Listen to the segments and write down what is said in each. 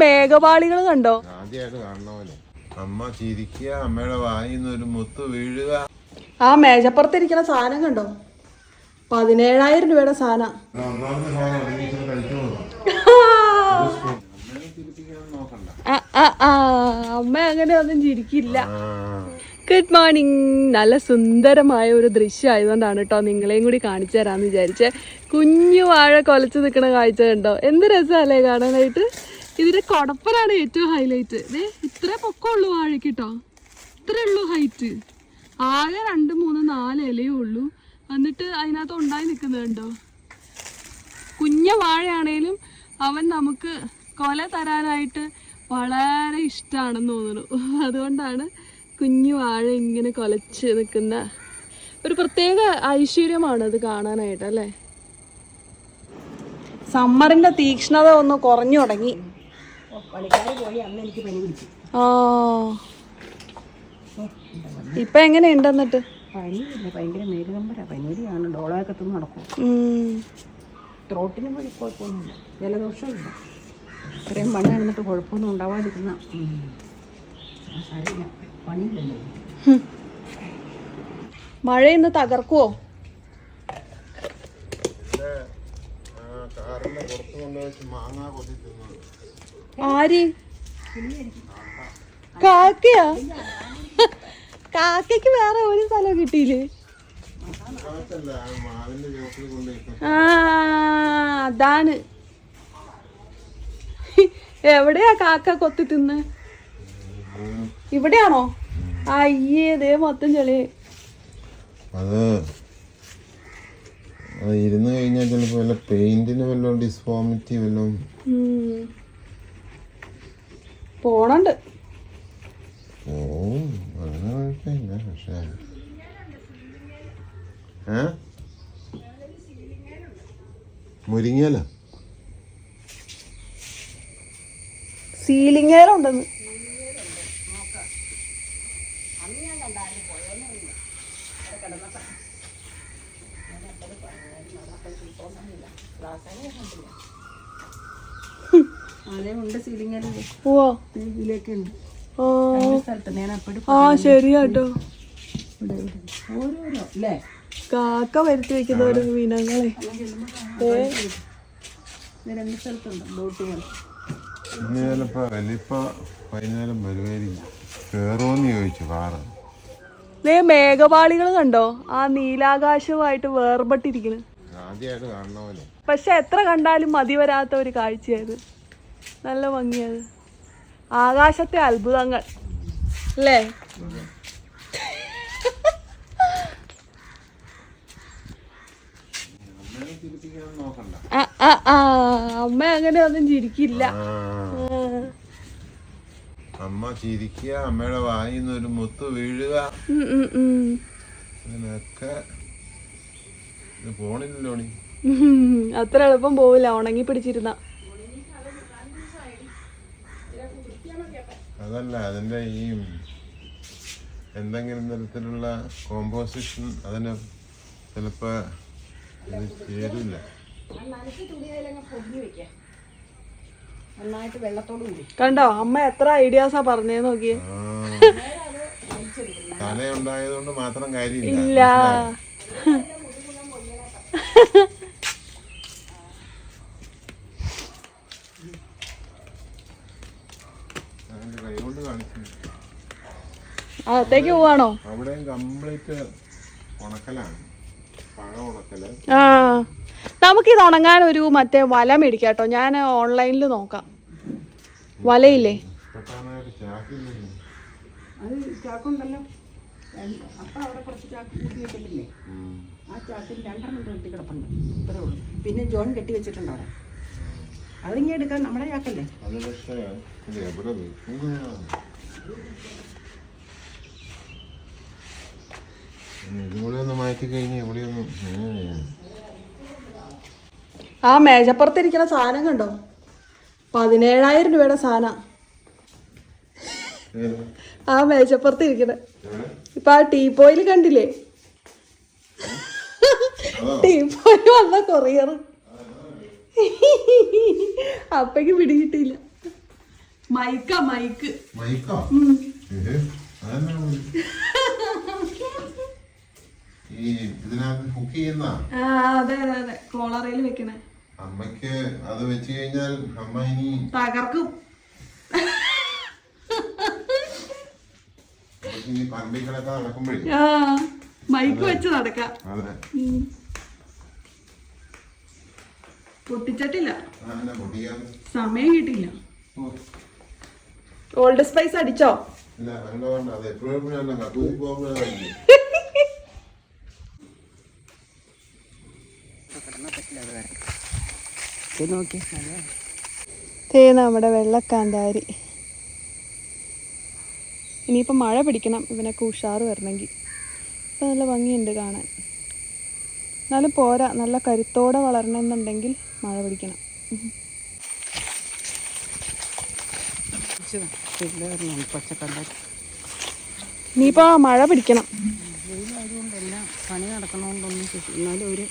മേഘപാളികൾ കണ്ടോ? ആദ്യമായിട്ട് കാണുന്ന പോലെ അമ്മ ചിരിക്കുക, അമ്മയുടെ വായിന്ന് ഒരു മുത്ത് വീഴുക. ആ മേശപ്പുറത്തിരിക്കുന്ന സാധനം കണ്ടോ? 17,000 രൂപയുടെ സാധനം. അമ്മ അങ്ങനെ ഒന്നും ചിരിക്കില്ല. Good morning. നല്ല സുന്ദരമായ ഒരു ദൃശ്യം ആയതുകൊണ്ടാണ് കേട്ടോ നിങ്ങളെയും കൂടി കാണിച്ചു തരാമെന്ന് വിചാരിച്ചേ. കുഞ്ഞു വാഴ കൊലച്ച് നിൽക്കുന്ന കാഴ്ച കണ്ടോ? എന്ത് രസമല്ലേ കാണാനായിട്ട്. ഇതിന്റെ കൊടപ്പനാണ് ഏറ്റവും ഹൈലൈറ്റ്. ഇത്രേ പൊക്കമുള്ളൂ വാഴയ്ക്ക് കേട്ടോ, ഇത്രേ ഉള്ളൂ ഹൈറ്റ്. ആകെ 2, 3, 4 ഇലയേ ഉള്ളൂ. എന്നിട്ട് അതിനകത്ത് ഉണ്ടായി നിൽക്കുന്നത് കണ്ടോ. കുഞ്ഞ വാഴയാണേലും അവൻ നമുക്ക് കൊല തരാനായിട്ട് വളരെ ഇഷ്ടമാണെന്ന് തോന്നുന്നു. അതുകൊണ്ടാണ് കുഞ്ഞു വാഴ ഇങ്ങനെ കൊലച്ച് നിൽക്കുന്ന ഒരു പ്രത്യേക ഐശ്വര്യമാണ് അത് കാണാനായിട്ട് അല്ലേ. സമ്മറിന്റെ തീക്ഷ്ണത ഒന്ന് കുറഞ്ഞു തുടങ്ങി. ആ ഇപ്പൊ എങ്ങനെയുണ്ട്? എന്നിട്ട് ഭയങ്കര മേലുകമ്പര പനിയാണ്. ഡോളൊക്കെ നടക്കും. ത്രോട്ടിന് പോയി കുഴപ്പമൊന്നുമില്ല, ജലദോഷമില്ല. ഇത്രയും പണി നടന്നിട്ട് കുഴപ്പമൊന്നും ഉണ്ടാവാതിരുന്ന അറിയില്ല. പണിയില്ലല്ലോ. മഴ ഇന്ന് തകർക്കുവോ? ആര്? കാക്കയാ? കാക്കയ്ക്ക് വേറെ ഒരു സ്ഥലം കിട്ടിയില്ലേ? ആ അതാണ്. എവിടെയാ കാക്ക കൊത്തി തിന്ന്? ഇവിടെയാണോ? അയ്യേ ദേ മൊത്തം ചെളി. അത് ഇരുന്ന് കഴിഞ്ഞാൽ ചിലപ്പോ വല്ല പെയിന്റിന് വല്ല ഡിസ്ഫോമിറ്റി വല്ലതും പോണുണ്ട്. ഓ അങ്ങനെ കുഴപ്പമില്ല. പക്ഷേ മുരിങ്ങല സീലിംഗേലുണ്ടെന്ന്. ആ ശരിയാട്ടോ. കാക്ക വരുത്തി വെക്കുന്ന ഒരു മീനങ്ങളെ ചിലപ്പോ വലിപ്പ വൈകുന്നേരം വരുമായിരിക്കും. കേറുമെന്ന് ചോദിച്ചു കാറ്. മേഘപാളികൾ കണ്ടോ? ആ നീലാകാശമായിട്ട് വേർപെട്ടിരിക്കുന്നു. ആദ്യമായിട്ട് കാണുന്ന പോലെ. പക്ഷെ എത്ര കണ്ടാലും മതി വരാത്ത ഒരു കാഴ്ചയായത്. നല്ല ഭംഗിയത്. ആകാശത്തെ അത്ഭുതങ്ങൾ അല്ലേ? അമ്മ അങ്ങനെ ഒന്നും ചിരിക്കില്ല. അമ്മ ചിരിക്കുക, അമ്മയുടെ വായിന്ന് ഒരു മുത്ത് വീഴുക. അങ്ങനെയൊക്കെ പോണില്ലല്ലോ. അത്ര എളുപ്പം പോവില്ല ഉണങ്ങി പിടിച്ചിരുന്ന. അതല്ല, അതിന്റെ ഈ എന്തെങ്കിലും തരത്തിലുള്ള കോമ്പോസിഷൻ അതിന് ചിലപ്പോ ചേരില്ല. കണ്ടോ അമ്മ എത്ര ഐഡിയാസാ പറഞ്ഞേ നോക്കിയേ. തലയുണ്ടായതുകൊണ്ട് മാത്രം കാര്യമില്ല. ഇല്ല. അകത്തേക്ക് പോവാണോ? അവിടെയും കംപ്ലീറ്റ് ഉണക്കലാണ്, പഴ ഉണക്കല്. ആ നമുക്കിത് ഉണങ്ങാൻ ഒരു മറ്റേ വല മേടിക്കാം കേട്ടോ. ഞാൻ ഓൺലൈനിൽ നോക്കാം. വലയില്ലേ? അത് ചാക്കുണ്ടല്ലോ. അപ്പം അവിടെ കുറച്ച് ചാക്ക് കൂട്ടി വെക്കണ്ടില്ലേ? ആ ചാക്കിൽ 2 കെട്ടി കിടപ്പുണ്ട്. ഇത്രേ ഉള്ളൂ. പിന്നെ ജോൺ കെട്ടി വെച്ചിട്ടുണ്ട് അവിടെ. അതിങ്ങനെ എടുക്കാൻ നമ്മുടെ ചാക്കല്ലേ. ആ മേശപ്പുറത്തിരിക്കുന്ന സാധനം കണ്ടോ? 17,000 രൂപയുടെ സാധനം. ആ മേശപ്പുറത്ത് ഇരിക്കണ ഇപ്പൊ ആ ടീപ്പോയിൽ കണ്ടില്ലേ? ടീപ്പോയിൽ വന്ന കൊറിയർ. അപ്പയ്ക്ക് പിടികിട്ടിയില്ല. മൈക്ക് മൈക്കോ അതെന്നാണ് ഈ ഇതിനകത്ത് കുക്ക് ചെയ്യുന്ന അതെ അതെ അതെ കോളറയിൽ വെക്കണേ. അമ്മക്ക് അത് വെച്ച് കഴിഞ്ഞാൽ അമ്മ ഇനി തകർക്കും. ഇനി പറമ്പികളൊക്കെ നടക്കുമ്പോഴേ മൈക്ക് വെച്ച് നടക്കാം. അതെ പൊട്ടിച്ചിട്ടില്ല, പൊട്ടിക്കാൻ സമയം കിട്ടില്ല. ഓൾഡ് സ്പൈസ് അടിച്ചോ? ഇല്ല വേണ്ട വേണ്ട, അത് എപ്പോഴും കത്തൂരി പോകുമ്പോഴാണ്. നമ്മുടെ വെള്ളക്കാന്താരി. ഇനിയിപ്പോൾ മഴ പിടിക്കണം ഇവനൊക്കെ ഉഷാറ് വരണമെങ്കിൽ. ഇപ്പം നല്ല ഭംഗിയുണ്ട് കാണാൻ. എന്നാലും പോരാ, നല്ല കരുത്തോടെ വളരണമെന്നുണ്ടെങ്കിൽ മഴ പിടിക്കണം. ഇനിയിപ്പോൾ മഴ പിടിക്കണം. വെയിലായതുകൊണ്ട് എല്ലാം പണി നടക്കണോണ്ടൊന്നും എന്നാലും ഒരു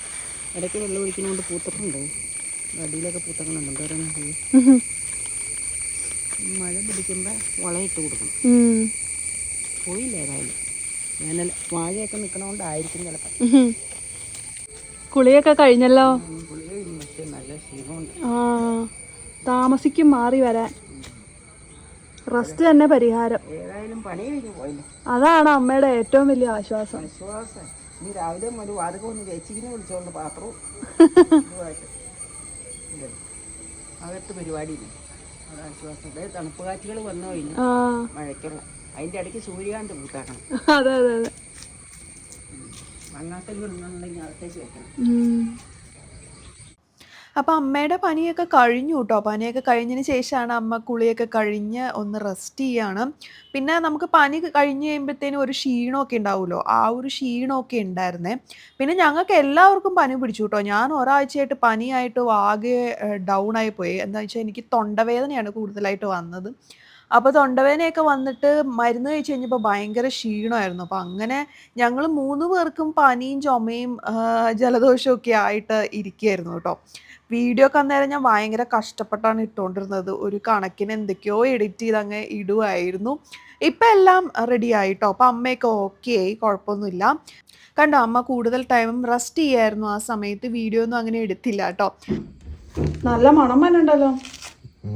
ഇടയ്ക്ക് വെള്ളം ഒഴിക്കുന്നതുകൊണ്ട് പൂത്തട്ടുണ്ട്. അടിയിലൊക്കെ പൂത്തങ്ങളുണ്ട്. എന്തോരം മഴ പിടിക്കുമ്പോൾ വളയിട്ട് കൊടുക്കണം. പോയില്ല ഏതായാലും. വേനൽ വാഴയൊക്കെ നിൽക്കണോണ്ടായിരിക്കും ചിലപ്പോൾ. കുളിയൊക്കെ കഴിഞ്ഞല്ലോ. കുളിയും പക്ഷേ നല്ല ക്ഷീണമുണ്ട്. താമസിക്കും മാറി വരാൻ. റെസ്റ്റ് തന്നെ പരിഹാരം. ഏതായാലും പണി കഴിഞ്ഞ് പോയില്ല. അതാണ് അമ്മയുടെ ഏറ്റവും വലിയ ആശ്വാസം. ഇനി രാവിലെ ഒരു വാതകം ഒന്ന് ചേച്ചിക്കിനെ വിളിച്ചോണ്ട് പാത്രവും അകത്ത് പരിപാടിയില്ല. അത് ആശ്വാസം. തണുപ്പ് കാറ്റുകൾ വന്നു കഴിഞ്ഞു മഴയ്ക്കുള്ള. അതിൻ്റെ ഇടയ്ക്ക് സൂര്യകാന്തി പൂത്താക്കണം. അതെ അതെ അതെ. മങ്ങാക്കൽ ഉണ്ടെങ്കിൽ അകത്തേക്ക് വെക്കണം. അപ്പം അമ്മയുടെ പനിയൊക്കെ കഴിഞ്ഞു കേട്ടോ. പനിയൊക്കെ കഴിഞ്ഞതിന് ശേഷമാണ് അമ്മ കുളിയൊക്കെ കഴിഞ്ഞ് ഒന്ന് റെസ്റ്റ് ചെയ്യാണ്. പിന്നെ നമുക്ക് പനി കഴിഞ്ഞ് കഴിയുമ്പോഴത്തേനും ഒരു ക്ഷീണമൊക്കെ ഉണ്ടാവുമല്ലോ, ആ ഒരു ക്ഷീണമൊക്കെ ഉണ്ടായിരുന്നേ. പിന്നെ ഞങ്ങൾക്ക് എല്ലാവർക്കും പനി പിടിച്ചു കേട്ടോ. ഞാൻ ഒരാഴ്ചയായിട്ട് പനിയായിട്ട് ആകെ ഡൗൺ ആയി പോയി. എന്താ വെച്ചാൽ എനിക്ക് തൊണ്ടവേദനയാണ് കൂടുതലായിട്ട് വന്നത്. അപ്പോൾ തൊണ്ടവേദനയൊക്കെ വന്നിട്ട് മരുന്ന് കഴിച്ച് കഴിഞ്ഞപ്പോൾ ഭയങ്കര ക്ഷീണമായിരുന്നു. അപ്പോൾ അങ്ങനെ ഞങ്ങൾ 3 പേർക്കും പനിയും ചുമയും ജലദോഷമൊക്കെ ആയിട്ട് ഇരിക്കുകയായിരുന്നു കേട്ടോ. വീഡിയോ ഒക്കെ അന്നേരം ഞാൻ ഭയങ്കര കഷ്ടപ്പെട്ടാണ് ഇട്ടുകൊണ്ടിരുന്നത്. ഒരു കണക്കിന് എന്തൊക്കെയോ എഡിറ്റ് ചെയ്ത് അങ്ങ് ഇടുമായിരുന്നു. ഇപ്പം എല്ലാം റെഡി ആയിട്ടോ. അപ്പം അമ്മയൊക്കെ ഓക്കെ ആയി, കുഴപ്പമൊന്നുമില്ല. കണ്ടോ, അമ്മ കൂടുതൽ ടൈമും റെസ്റ്റ് ചെയ്യായിരുന്നു ആ സമയത്ത്. വീഡിയോ ഒന്നും അങ്ങനെ എടുത്തില്ല കേട്ടോ. നല്ല മണം വന്നുണ്ടല്ലോ.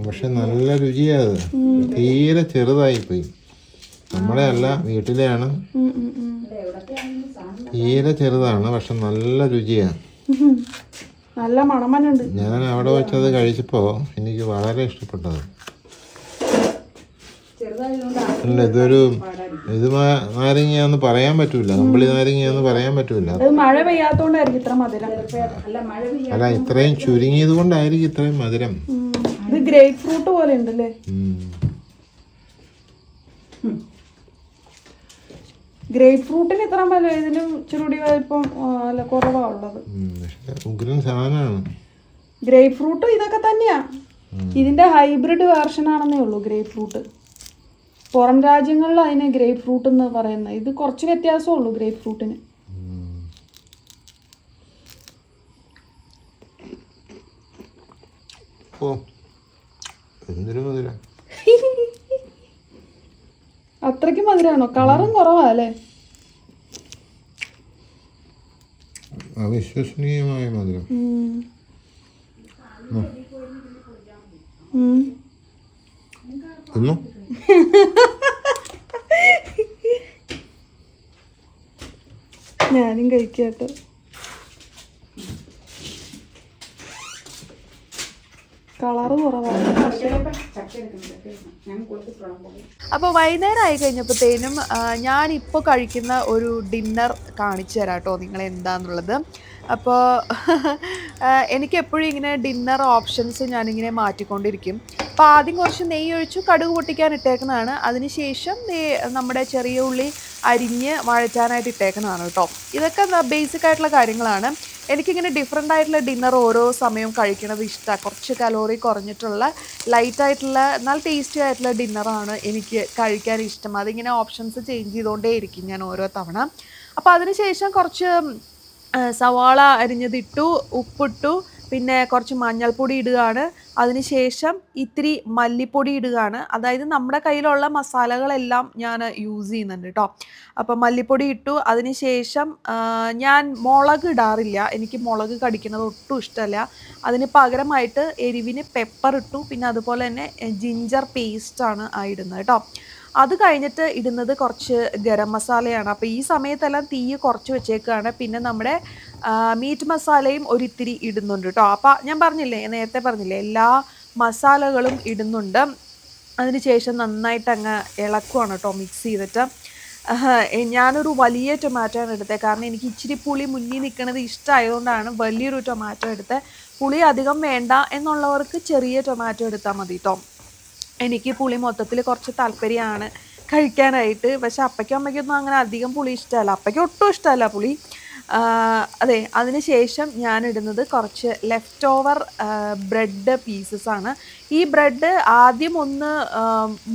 പക്ഷെ നല്ല രുചിയാത്. തീരെ ചെറുതായിപ്പോയി. നമ്മളെ അല്ല, വീട്ടിലെയാണ്. തീരെ ചെറുതാണ്, പക്ഷെ നല്ല രുചിയാണ്. നല്ല മണമനുണ്ട്. ഞാൻ അവിടെ വെച്ചത് കഴിച്ചപ്പോ എനിക്ക് വളരെ ഇഷ്ടപ്പെട്ടത്. അല്ല, ഇത് നാരങ്ങയാന്ന് പറയാൻ പറ്റൂല, കമ്പിളി നാരങ്ങയാന്ന് പറയാൻ പറ്റൂല. മഴ പെയ്യാത്തോണ്ടായിരിക്കും ഇത്ര മധുരം. അല്ല, ഇത്രയും ചുരുങ്ങിയത് കൊണ്ടായിരിക്കും ഇത്രയും മധുരം. ഇത് ഗ്രേപ്പ് ഫ്രൂട്ട് പോലെ ഉണ്ടല്ലേ. ഗ്രേപ്പ് ഫ്രൂട്ടിന് ഇത്ര വില, ഇതിനും ഇച്ചിരി വലിപ്പം അല്ല കുറവാ ഉള്ളത്. ഉഗ്രൻ സാധനമാണ് ഗ്രേപ്പ് ഫ്രൂട്ട്. ഇതൊക്കെ തന്നെയാ, ഇതിന്റെ ഹൈബ്രിഡ് വേർഷൻ ആണെന്നേ ഉള്ളൂ ഗ്രേപ്പ് ഫ്രൂട്ട്. പുറം രാജ്യങ്ങളിൽ അതിനെ ഗ്രേപ്പ് ഫ്രൂട്ട് എന്ന് പറയുന്നത്. ഇത് കുറച്ച് വ്യത്യാസമേ ഉള്ളൂ ഗ്രേപ്പ് ഫ്രൂട്ടിന്. അത്രയ്ക്ക് മധുരമാണോ? കളറും കുറവാ അല്ലേ? അവിശ്വസനീയമായ മധുരം. ഞാനും കഴിക്കാട്ടോ. കളറ് കുറവാണ്. അപ്പോൾ വൈകുന്നേരം ആയി കഴിഞ്ഞപ്പോഴത്തേനും ഞാനിപ്പോൾ കഴിക്കുന്ന ഒരു ഡിന്നർ കാണിച്ചു തരാം കേട്ടോ നിങ്ങൾ എന്താണെന്നുള്ളത്. അപ്പോൾ എനിക്ക് എപ്പോഴും ഇങ്ങനെ ഡിന്നർ ഓപ്ഷൻസ് ഞാനിങ്ങനെ മാറ്റിക്കൊണ്ടിരിക്കും. അപ്പോൾ ആദ്യം കുറച്ച് നെയ്യ് ഒഴിച്ചു കടുക് പൊട്ടിക്കാൻ ഇട്ടേക്കുന്നതാണ്. അതിനുശേഷം നമ്മുടെ ചെറിയ ഉള്ളി അരിഞ്ഞ് വഴറ്റാനായിട്ട് ഇട്ടേക്കുന്നതാണ് കേട്ടോ. ഇതൊക്കെ ബേസിക് ആയിട്ടുള്ള കാര്യങ്ങളാണ്. എനിക്കിങ്ങനെ ഡിഫറെൻ്റ് ആയിട്ടുള്ള ഡിന്നർ ഓരോ സമയവും കഴിക്കണത് ഇഷ്ടമാണ്. കുറച്ച് കലോറി കുറഞ്ഞിട്ടുള്ള ലൈറ്റായിട്ടുള്ള എന്നാൽ ടേസ്റ്റി ആയിട്ടുള്ള ഡിന്നറാണ് എനിക്ക് കഴിക്കാൻ ഇഷ്ടം. അതിങ്ങനെ ഓപ്ഷൻസ് ചേഞ്ച് ചെയ്തുകൊണ്ടേ ഇരിക്കും ഞാൻ ഓരോ തവണ. അപ്പോൾ അതിനുശേഷം കുറച്ച് സവാള അരിഞ്ഞതിട്ടു, ഉപ്പിട്ടു, പിന്നെ കുറച്ച് മഞ്ഞൾപ്പൊടി ഇടുകയാണ്. അതിനുശേഷം ഇത്തിരി മല്ലിപ്പൊടി ഇടുകയാണ്. അതായത് നമ്മുടെ കയ്യിലുള്ള മസാലകളെല്ലാം ഞാൻ യൂസ് ചെയ്യുന്നുണ്ട് കേട്ടോ. അപ്പം മല്ലിപ്പൊടി ഇട്ടു. അതിനുശേഷം ഞാൻ മുളക് ഇടാറില്ല, എനിക്ക് മുളക് കടിക്കുന്നത് ഒട്ടും ഇഷ്ടമല്ല. അതിന് പകരമായിട്ട് എരിവിന് പെപ്പർ ഇട്ടു. പിന്നെ അതുപോലെ തന്നെ ജിഞ്ചർ പേസ്റ്റാണ് ഇടുന്നത് കേട്ടോ. അത് കഴിഞ്ഞിട്ട് ഇടുന്നത് കുറച്ച് ഗരം മസാലയാണ്. അപ്പോൾ ഈ സമയത്തെല്ലാം തീ കുറച്ച് വെച്ചേക്കാണ്. പിന്നെ നമ്മുടെ മീറ്റ് മസാലയും ഒരിത്തിരി ഇടുന്നുണ്ട് കേട്ടോ. അപ്പോൾ ഞാൻ പറഞ്ഞില്ലേ, നേരത്തെ പറഞ്ഞില്ലേ, എല്ലാ മസാലകളും ഇടുന്നുണ്ട്. അതിനുശേഷം നന്നായിട്ട് അങ്ങ് ഇളക്കുവാണ് കേട്ടോ, മിക്സ് ചെയ്തിട്ട്. ഞാനൊരു വലിയ ടൊമാറ്റോയാണ് എടുത്തത്, കാരണം എനിക്ക് ഇച്ചിരി പുളി മുന്നിൽ നിൽക്കുന്നത് ഇഷ്ടമായതുകൊണ്ടാണ് വലിയൊരു ടൊമാറ്റോ എടുത്തത്. പുളി അധികം വേണ്ട എന്നുള്ളവർക്ക് ചെറിയ ടൊമാറ്റോ എടുത്താൽ മതി കേട്ടോ. എനിക്ക് പുളി മൊത്തത്തിൽ കുറച്ച് താല്പര്യമാണ് കഴിക്കാനായിട്ട്. പക്ഷെ അപ്പയ്ക്കും അമ്മയ്ക്കൊന്നും അങ്ങനെ അധികം പുളി ഇഷ്ടമല്ല, അപ്പയ്ക്ക് ഒട്ടും ഇഷ്ടമല്ല പുളി. അതെ, അതിന് ശേഷം ഞാനിടുന്നത് കുറച്ച് ലെഫ്റ്റ് ഓവർ ബ്രെഡ് പീസസാണ്. ഈ ബ്രെഡ് ആദ്യം ഒന്ന്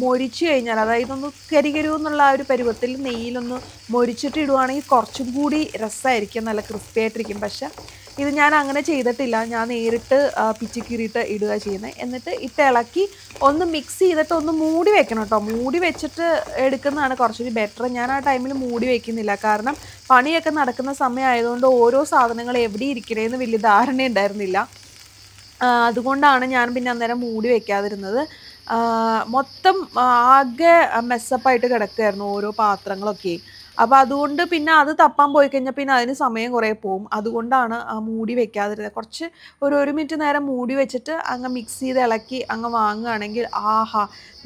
മൊരിച്ച് കഴിഞ്ഞാൽ, അതായത് ഒന്ന് കരികരു എന്നുള്ള ആ ഒരു പരുവത്തിൽ നെയ്യിലൊന്ന് മൊരിച്ചിട്ട് ഇടുവാണെങ്കിൽ കുറച്ചും കൂടി രസമായിരിക്കും, നല്ല ക്രിസ്പി ആയിട്ടിരിക്കും. പക്ഷെ ഇത് ഞാൻ അങ്ങനെ ചെയ്തിട്ടില്ല, ഞാൻ നേരിട്ട് പിച്ചിക്കീറിയിട്ട് ഇടുക ചെയ്യുന്നത്. എന്നിട്ട് ഇട്ട് ഇളക്കി ഒന്ന് മിക്സ് ചെയ്തിട്ട് ഒന്ന് മൂടി വെക്കണം കേട്ടോ. മൂടി വെച്ചിട്ട് എടുക്കുന്നതാണ് കുറച്ചുകൂടി ബെറ്റർ. ഞാൻ ആ ടൈമിൽ മൂടി വെക്കുന്നില്ല, കാരണം പണിയൊക്കെ നടക്കുന്ന സമയമായതുകൊണ്ട് ഓരോ സാധനങ്ങൾ എവിടെ ഇരിക്കണേന്ന് വലിയ ധാരണ ഉണ്ടായിരുന്നില്ല. അതുകൊണ്ടാണ് ഞാൻ പിന്നെ അന്നേരം മൂടി വെക്കാതിരുന്നത്. മൊത്തം ആകെ മെസ്സപ്പായിട്ട് കിടക്കുമായിരുന്നു ഓരോ പാത്രങ്ങളൊക്കെ. അപ്പോൾ അതുകൊണ്ട് പിന്നെ അത് തപ്പാൻ പോയി കഴിഞ്ഞാൽ പിന്നെ അതിന് സമയം കുറേ പോവും. അതുകൊണ്ടാണ് മൂടി വെക്കാതിരുന്നത്. കുറച്ച് ഒരു മിനിറ്റ് നേരം മൂടി വെച്ചിട്ട് അങ്ങ് മിക്സ് ചെയ്ത് ഇളക്കി അങ്ങ് വാങ്ങുകയാണെങ്കിൽ ആഹാ,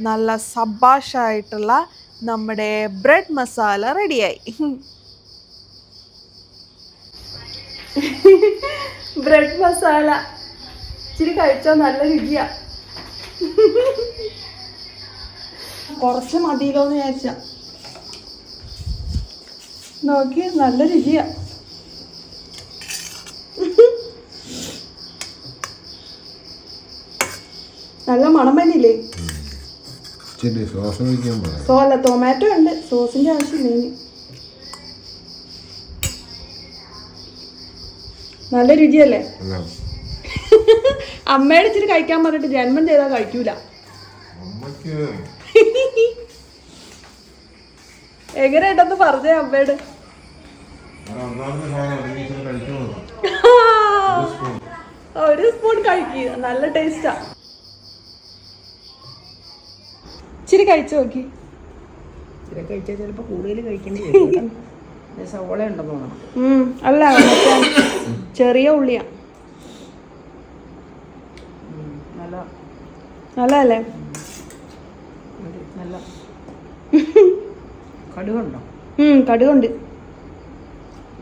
നല്ല സബാഷായിട്ടുള്ള നമ്മുടെ ബ്രെഡ് മസാല റെഡിയായി. ബ്രെഡ് മസാല ഇച്ചിരി കഴിച്ചാൽ നല്ല രുചിയാ. കുറച്ച് മതിയല്ലോ എന്ന് വിചാരിച്ച നോക്കി, നല്ല രുചിയാ. നല്ല മണം തന്നെയില്ലേ? അല്ല, ടൊമാറ്റോ ഉണ്ട്, സോസിന്റെ ആവശ്യമില്ല. നല്ല രുചിയല്ലേ? അമ്മയുടെ ഇച്ചിരി കഴിക്കാൻ പറഞ്ഞിട്ട് ജന്മം ചെയ്താൽ കഴിക്കൂല. എങ്ങനെയുണ്ടെന്ന് പറഞ്ഞേ അമ്മയോട്. ഒരു സ്പൂൺ കഴിക്കുക, നല്ല ടേസ്റ്റാ. ഇച്ചിരി കഴിച്ചു നോക്കി. ഇച്ചിരി കഴിച്ചാൽ ചിലപ്പോൾ കൂടുതൽ കഴിക്കേണ്ടി വരും. സവോള ഉണ്ടെന്ന് തോന്നണം. അല്ല, മറ്റേ ചെറിയ ഉള്ളിയാ. നല്ലതല്ലേ? നല്ല കടുകുണ്ടോ? കടുകുണ്ട്.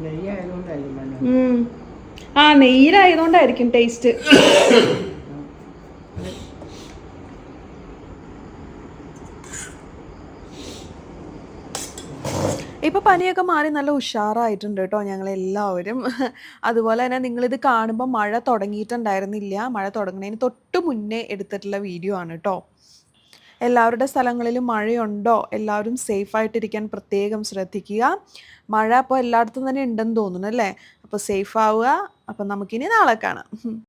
നെയ്യായതുകൊണ്ടായിരിക്കും. നെയ്യിലായതുകൊണ്ടായിരിക്കും ടേസ്റ്റ്. ഇപ്പോൾ പനിയൊക്കെ മാറി നല്ല ഉഷാറായിട്ടുണ്ട് കേട്ടോ ഞങ്ങളെല്ലാവരും. അതുപോലെ തന്നെ നിങ്ങളിത് കാണുമ്പോൾ മഴ തുടങ്ങിയിട്ടുണ്ടായിരുന്നില്ല. മഴ തുടങ്ങുന്നതിന് തൊട്ട് മുന്നേ എടുത്തിട്ടുള്ള വീഡിയോ ആണ് കേട്ടോ. എല്ലാവരുടെ സ്ഥലങ്ങളിലും മഴയുണ്ടോ? എല്ലാവരും സേഫായിട്ടിരിക്കാൻ പ്രത്യേകം ശ്രദ്ധിക്കുക. മഴ അപ്പോൾ എല്ലായിടത്തും തന്നെ ഉണ്ടെന്ന് തോന്നുന്നു അല്ലേ? അപ്പോൾ സേഫ് ആവുക. അപ്പം നമുക്കിനി നാളെ കാണാം.